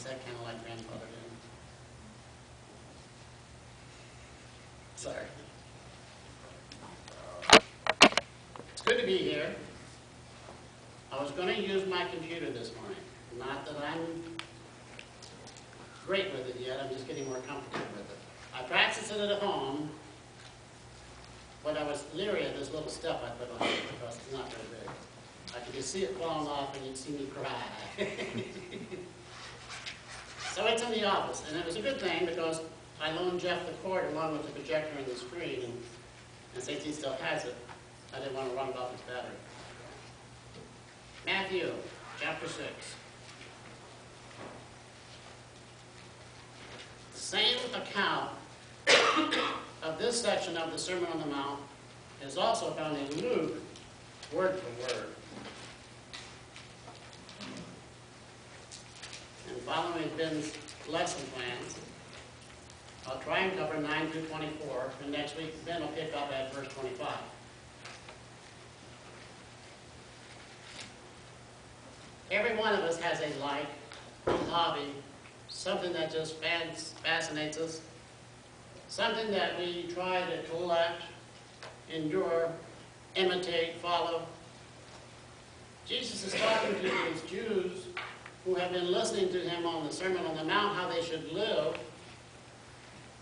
that kind of like grandfather did. Sorry. It's good to be here. I was going to use my computer this morning. Not that I'm great with it yet, I'm just getting more comfortable with it. I practiced it at home, but I was leery of this little stuff I put on it because it's not very big. I could just see it falling off and you'd see me cry. So it's in the office, and it was a good thing because I loaned Jeff the cord along with the projector and the screen, and since he still has it, I didn't want to run it off his battery. Matthew, chapter 6. The same account of this section of the Sermon on the Mount is also found in Luke, word for word. And following Ben's lesson plans, I'll try and cover 9 through 24, and next week Ben will pick up at verse 25. Every one of us has a like, a hobby, something that just fascinates us, something that we try to collect, endure, imitate, follow. Jesus is talking to these Jews who have been listening to him on the Sermon on the Mount, how they should live.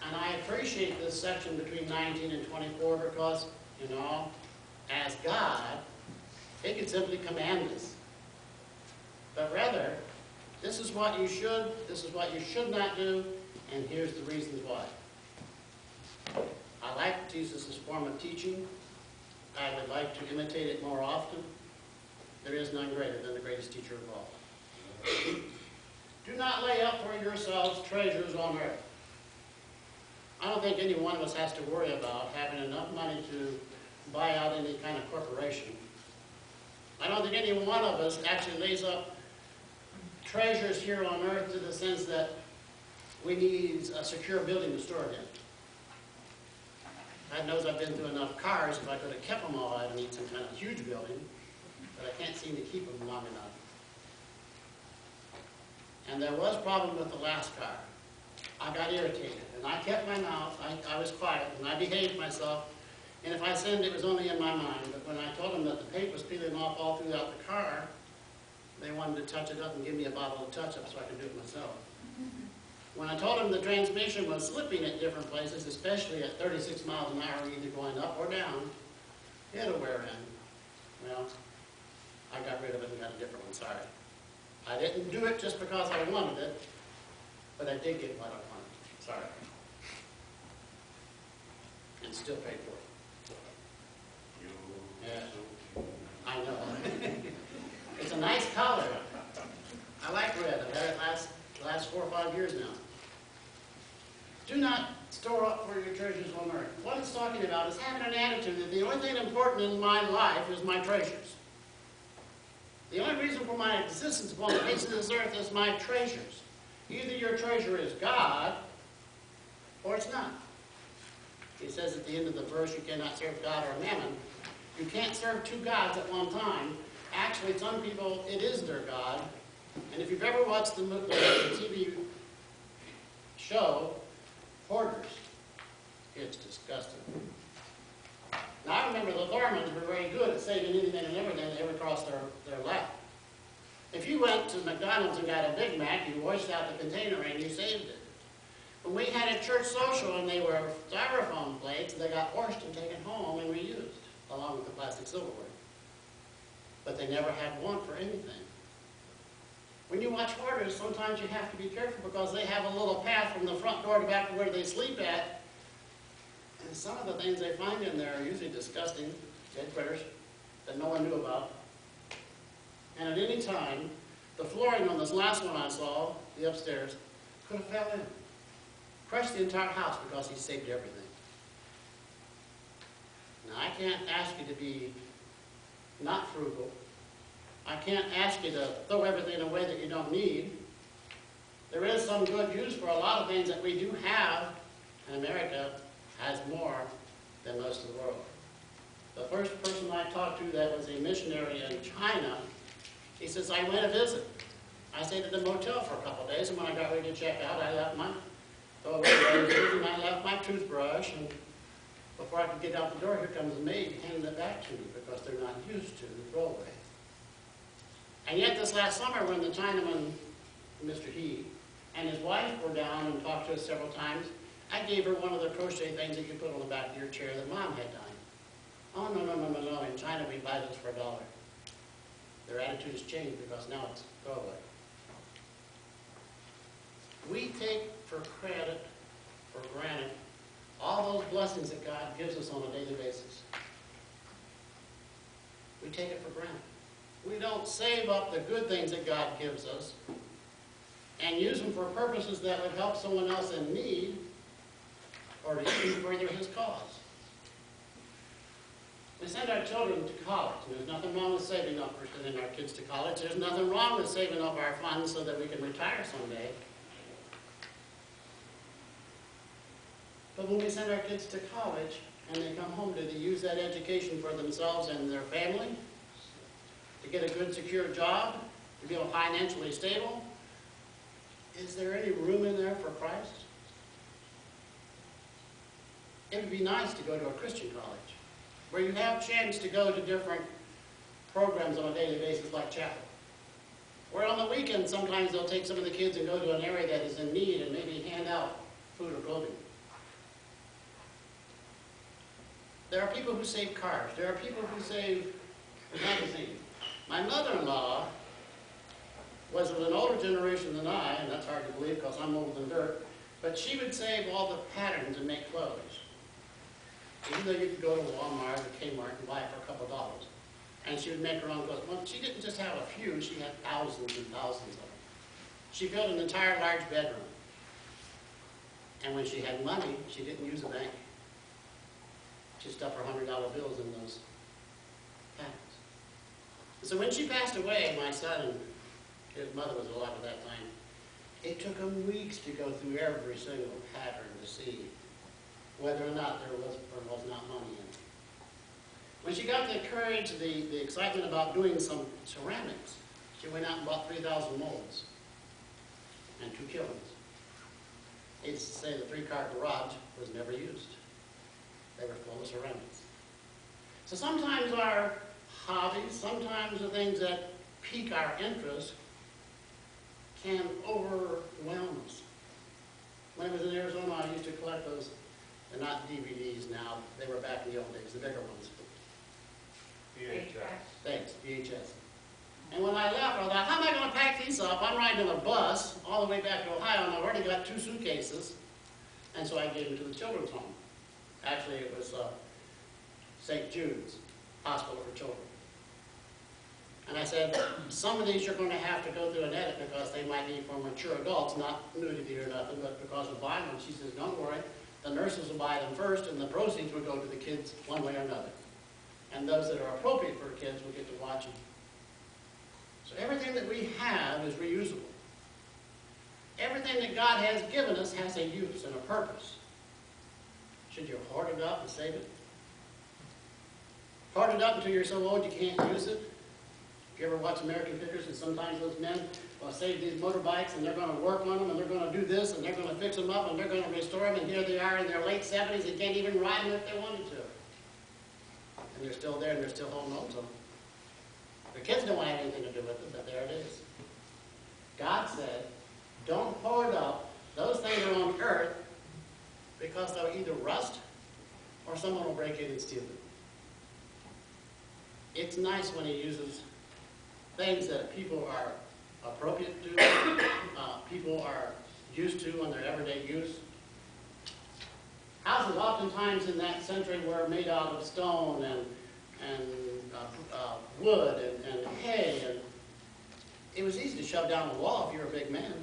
And I appreciate this section between 19 and 24 because, you know, as God, he could simply command us. But rather, this is what you should, this is what you should not do, and here's the reasons why. I like Jesus' form of teaching. I would like to imitate it more often. There is none greater than the greatest teacher of all. Do not lay up for yourselves treasures on earth. I don't think any one of us has to worry about having enough money to buy out any kind of corporation. I don't think any one of us actually lays up treasures here on earth to the sense that we need a secure building to store it in. God knows I've been through enough cars. If I could have kept them all, I'd need some kind of huge building. But I can't seem to keep them long enough. And there was a problem with the last car. I got irritated, and I kept my mouth. I was quiet, and I behaved myself. And if I sinned, it was only in my mind. But when I told them that the paint was peeling off all throughout the car, they wanted to touch it up and give me a bottle of touch-up so I could do it myself. When I told them the transmission was slipping at different places, especially at 36 miles an hour, either going up or down, it'll wear in. Well, I got rid of it and got a different one, sorry. I didn't do it just because I wanted it, but I did get what I wanted. Sorry. And still paid for it. Yeah. I know. It's a nice color. I like red. I've had it last 4 or 5 years now. Do not store up for your treasures on earth. What it's talking about is having an attitude that the only thing important in my life is my treasures. The only reason for my existence upon the face of this earth is my treasures. Either your treasure is God, or it's not. He says at the end of the verse, you cannot serve God or mammon. You can't serve two gods at one time. Actually, some people, it is their God. And if you've ever watched the TV show, Hoarders, it's disgusting. Now, I remember the Thormans were very good at saving anything and everything that ever crossed their lap. If you went to McDonald's and got a Big Mac, you washed out the container and you saved it. When we had a church social and they were styrofoam plates, they got washed and taken home and reused, along with the plastic silverware. But they never had one for anything. When you watch Hoarders, sometimes you have to be careful because they have a little path from the front door to back to where they sleep at. And some of the things they find in there are usually disgusting, dead critters, that no one knew about. And at any time, the flooring on this last one I saw, the upstairs, could have fell in. Crushed the entire house because he saved everything. Now, I can't ask you to be not frugal. I can't ask you to throw everything away that you don't need. There is some good use for a lot of things that we do have, and America has more than most of the world. The first person I talked to that was a missionary in China, he says, I went to visit. I stayed at the motel for a couple of days, and when I got ready to check out, I left my razors and I left my toothbrush, and before I could get out the door, here comes the maid handing it back to me because they're not used to the throwaway. And yet this last summer, when the Chinaman, Mr. He, and his wife were down and talked to us several times, I gave her one of the crochet things that you put on the back of your chair that Mom had done. Oh, no, no, no, no, no. In China, we buy this for $1. Their attitude has changed because now it's throwaway. We take for credit, for granted, all those blessings that God gives us on a daily basis. We take it for granted. We don't save up the good things that God gives us and use them for purposes that would help someone else in need or to even further His cause. We send our children to college. There's nothing wrong with saving up for sending our kids to college. There's nothing wrong with saving up our funds so that we can retire someday. But when we send our kids to college and they come home, do they use that education for themselves and their family? To get a good, secure job? To be financially stable? Is there any room in there for Christ? It would be nice to go to a Christian college where you have a chance to go to different programs on a daily basis like chapel. Where on the weekend sometimes they'll take some of the kids and go to an area that is in need and maybe hand out food or clothing. There are people who save cars. There are people who save magazines. My mother-in-law was of an older generation than I, and that's hard to believe because I'm older than dirt, but she would save all the patterns and make clothes. Even though you could go to Walmart or Kmart and buy it for a couple of dollars. And she would make her own clothes. Well, she didn't just have a few, she had thousands and thousands of them. She built an entire large bedroom. And when she had money, she didn't use a bank. She stuffed her $100 bills in those patterns. So when she passed away, my son, and his mother was alive at that time, it took them weeks to go through every single pattern to see whether or not there was or was not money in it. When she got the courage, the excitement about doing some ceramics, she went out and bought 3,000 molds and 2 kilns. They used to say the 3-car garage was never used. They were full of ceramics. So sometimes our hobbies, sometimes the things that pique our interest can overwhelm us. When I was in Arizona, I used to collect those. They're not DVDs now. They were back in the old days, the bigger ones. VHS. Thanks, VHS. And when I left, I thought, how am I going to pack these up? I'm riding on a bus all the way back to Ohio, and I've already got 2 suitcases. And so I gave them to the children's home. Actually, it was St. Jude's Hospital for Children. And I said, some of these you're going to have to go through an edit because they might be for mature adults, not nudity or nothing, but because of buying them. She says, don't worry, the nurses will buy them first, and the proceeds will go to the kids one way or another. And those that are appropriate for kids will get to watch them. So everything that we have is reusable. Everything that God has given us has a use and a purpose. Should you hoard it up and save it? Hoard it up until you're so old you can't use it? You ever watch American pictures and sometimes those men will save these motorbikes and they're going to work on them and they're going to do this and they're going to fix them up and they're going to restore them, and here they are in their late 70s and can't even ride them if they wanted to. And they're still there and they're still holding on to them. Their kids don't want to have anything to do with it, but there it is. God said, don't hoard up those things that are on earth because they'll either rust or someone will break in and steal them. It's nice when He uses things that people are appropriate to, people are used to in their everyday use. Houses oftentimes in that century were made out of stone and wood and hay, and it was easy to shove down a wall if you're a big man.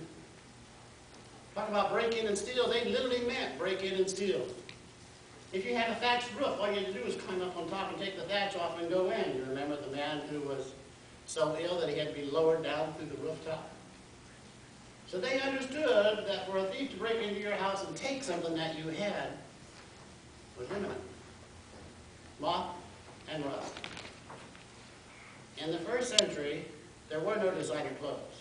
Talk about break in and steal, they literally meant break in and steal. If you had a thatched roof, all you had to do was climb up on top and take the thatch off and go in. You remember the man who was so ill that he had to be lowered down through the rooftop? So they understood that for a thief to break into your house and take something that you had was imminent. Moth and rust. In the first century, there were no designer clothes.